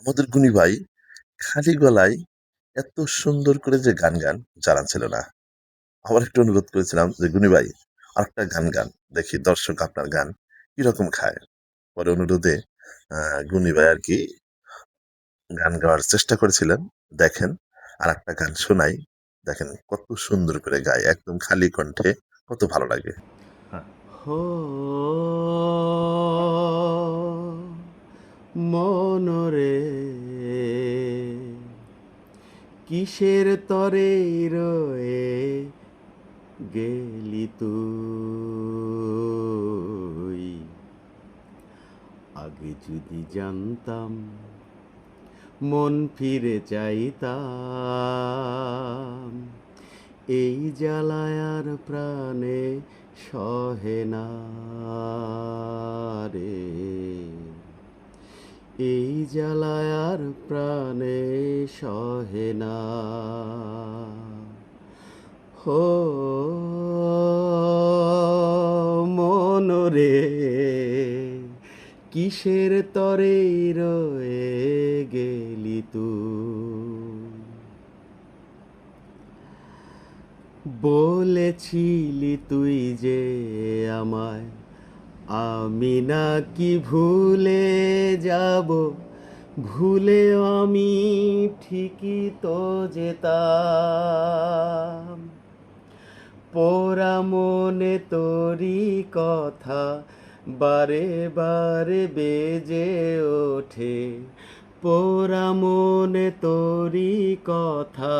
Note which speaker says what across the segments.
Speaker 1: আমাদের গুণী ভাই খালি গলায় এত সুন্দর করে যে গান গান জানা ছিল না। আবার একটু অনুরোধ করেছিলাম যে, "গুণী ভাই আরেকটা গান গান। দেখি দর্শক আপনার গান কিরকম খায়?" পরে অনুরোধে আ গুণী ভাই আরকি গান গাওয়ার চেষ্টা করেছিলেন। দেখেন আরেকটা গান শোনাই। দেখেন কত সুন্দর করে গায়। একদম খালি কণ্ঠে কত ভালো লাগে। হ্যাঁ।
Speaker 2: হো মনরে কিসের তরে রয়ে গেলি তুই আগে যদি জানতাম মন ফিরে চাইতাম এই জ্বালায় আর প্রাণে সহে না রে এই জ্বালায় আর প্রাণে সহে না হো মনরে কিসের তরে রয়ে গেলি তুই বলেছিলি তুই যে আমায় আমি নাকি ভুলে যাব ভুলেও আমি ঠিকই তো যেতাম পোড়া মনে তোরি কথা বারে বারে বেজে ওঠে পোড়া মনে তোরি কথা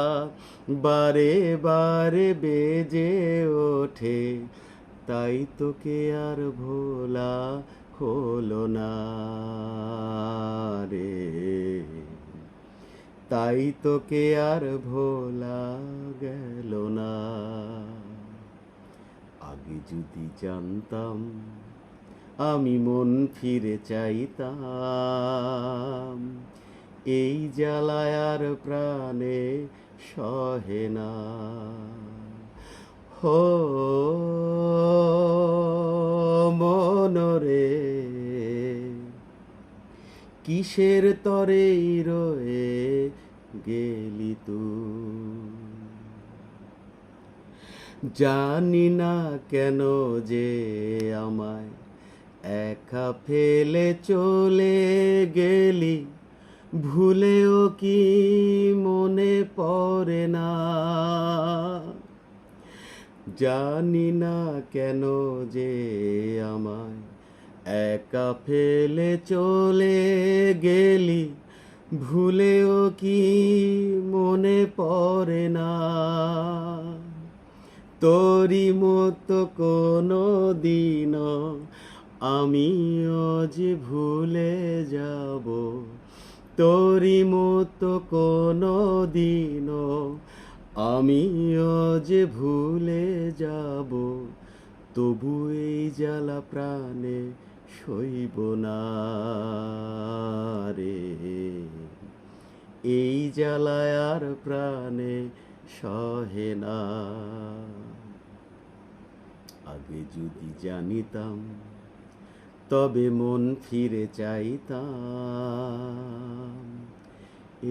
Speaker 2: বারে বারে বেজে ওঠে তাই তোকে আর ভোলা হলো না রে তাই তোকে আর ভোলা গেল না আগে যদি জানতাম আমি মন ফিরে চাইতাম এই জ্বালায় আর প্রাণে সহে না হো মনরে কিসের তরে রয়ে গেলি তুই জানি না কেন যে আমায় একা ফেলে চলে গেলি ভুলেও কি মনে পড়ে না জানি না কেন যে আমায় একা ফেলে চলে গেলি ভুলেও কি মনে পড়ে না তোরি মতো কোনো দিন আমিও যে ভুলে যাব তোরি মতো কোনো দিন আমিও যে ভুলে যাব তবু এই জ্বালা প্রাণে সইব না রে এই জ্বালায় আর প্রাণে সহে না আগে যদি জানিতাম তবে মন ফিরে চাইতাম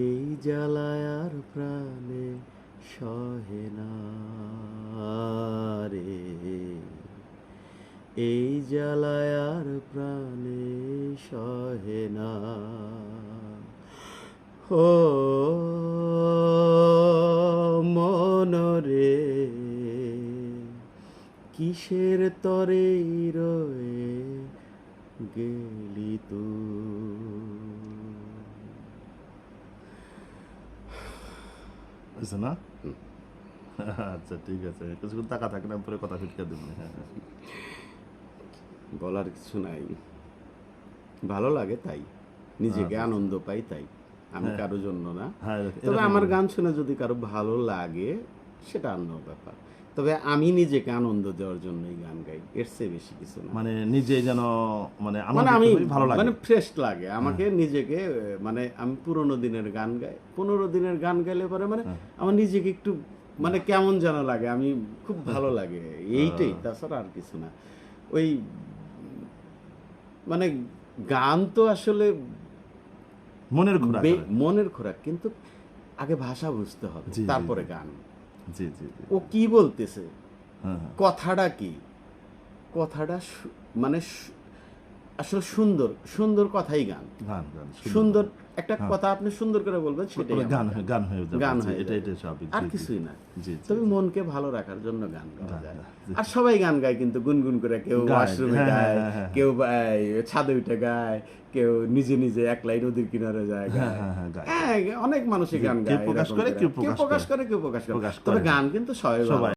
Speaker 2: এই জ্বালায় আর প্রাণে সহে না রে এই জ্বালায় আর প্রাণে সহে না ও মনরে কিসের তরে রয়ে গেলি
Speaker 1: বুঝছো না? আচ্ছা ঠিক আছে। কিছুক্ষণ টাকা থাকে না পরে কথা ফিটকে দেবেন। হ্যাঁ, হ্যাঁ।
Speaker 2: বলার কিছু নাই ভালো লাগে তাই নিজেকে আনন্দ পাই তাই আমি কারো জন্য না
Speaker 1: হ্যাঁ,
Speaker 2: তবে
Speaker 1: এরকম
Speaker 2: আমার
Speaker 1: বলুন।
Speaker 2: গান শুনে যদি কারো ভালো লাগে সেটা অন্য ব্যাপার তবে আমি নিজেকে আনন্দ দেওয়ার জন্যই গান গাই এর চেয়ে বেশি কিছু না
Speaker 1: মানে নিজে যেন মানে
Speaker 2: মানে
Speaker 1: আনন্দিত
Speaker 2: আমি
Speaker 1: হই, ভালো লাগে।
Speaker 2: মানে ফ্রেশ লাগে আমাকে নিজেকে মানে আমি পুরোনো দিনের গান গাই 15 দিনের গান গাইলে পরে মানে আমার নিজেকে একটু মানে কেমন যেন লাগে আমি খুব ভালো লাগে এইটাই তাছাড়া আর কিছু না ওই মানে গান তো আসলে
Speaker 3: মনের খোরাক হয়।
Speaker 2: মনের খোরাক, কিন্তু আগে ভাষা বুঝতে হবে,
Speaker 3: জি, জি,
Speaker 2: তারপরে
Speaker 3: জি।
Speaker 2: গান।
Speaker 3: জি জি জি।
Speaker 2: ও কি বলতেছে,
Speaker 3: হ্যাঁ, হ্যাঁ।
Speaker 2: কথাটা কি, কথাটা মানে আসলে সুন্দর সুন্দর কথাই গান।
Speaker 3: গান গান
Speaker 2: সুন্দর একটা
Speaker 3: হ্যাঁ।
Speaker 2: কথা আপনি সুন্দর করে বলবেন, সেটাই
Speaker 3: পুরো
Speaker 2: আমার
Speaker 3: গান
Speaker 2: গান।
Speaker 3: হয়ে যাবে।
Speaker 2: গান
Speaker 3: জি,
Speaker 2: হয়ে
Speaker 3: এটা
Speaker 2: যাবে।
Speaker 3: এটা স্বাভাবিক।
Speaker 2: আর
Speaker 3: জি, জি।
Speaker 2: কিছুই না।
Speaker 3: জি, জি,
Speaker 2: তবে
Speaker 3: জি।
Speaker 2: মনকে ভালো রাখার জন্য গান গাওয়া
Speaker 3: গান,
Speaker 2: যায়।
Speaker 3: গান, জি।
Speaker 2: আর সবাই গান গায় কিন্তু গুনগুন করে, কেউ
Speaker 3: গায়,
Speaker 2: ওয়াশরুমে
Speaker 3: হ্যাঁ,
Speaker 2: গায়,
Speaker 3: হ্যাঁ, হ্যাঁ,
Speaker 2: কেউ ছাদে উঠে গায়, কেউ নিজে নিজে একলাই নদীর কিনারে যায়
Speaker 3: হ্যাঁ,
Speaker 2: গায়।
Speaker 3: হ্যাঁ, হ্যাঁ, গায়।
Speaker 2: হ্যাঁ, অনেক মানুষই
Speaker 3: জি,
Speaker 2: গান
Speaker 3: কেউ
Speaker 2: গায়
Speaker 3: প্রকাশ
Speaker 2: এরকম
Speaker 3: করে,
Speaker 2: করে।
Speaker 3: কেউ
Speaker 2: কেউ
Speaker 3: প্রকাশ
Speaker 2: প্রকাশ
Speaker 3: করে।
Speaker 2: করে, কেউ প্রকাশ করে।
Speaker 3: প্রকাশ
Speaker 2: তবে
Speaker 3: করে,
Speaker 2: গান
Speaker 3: হ্যাঁ।
Speaker 2: কিন্তু সবাই ভালো।
Speaker 3: সবাই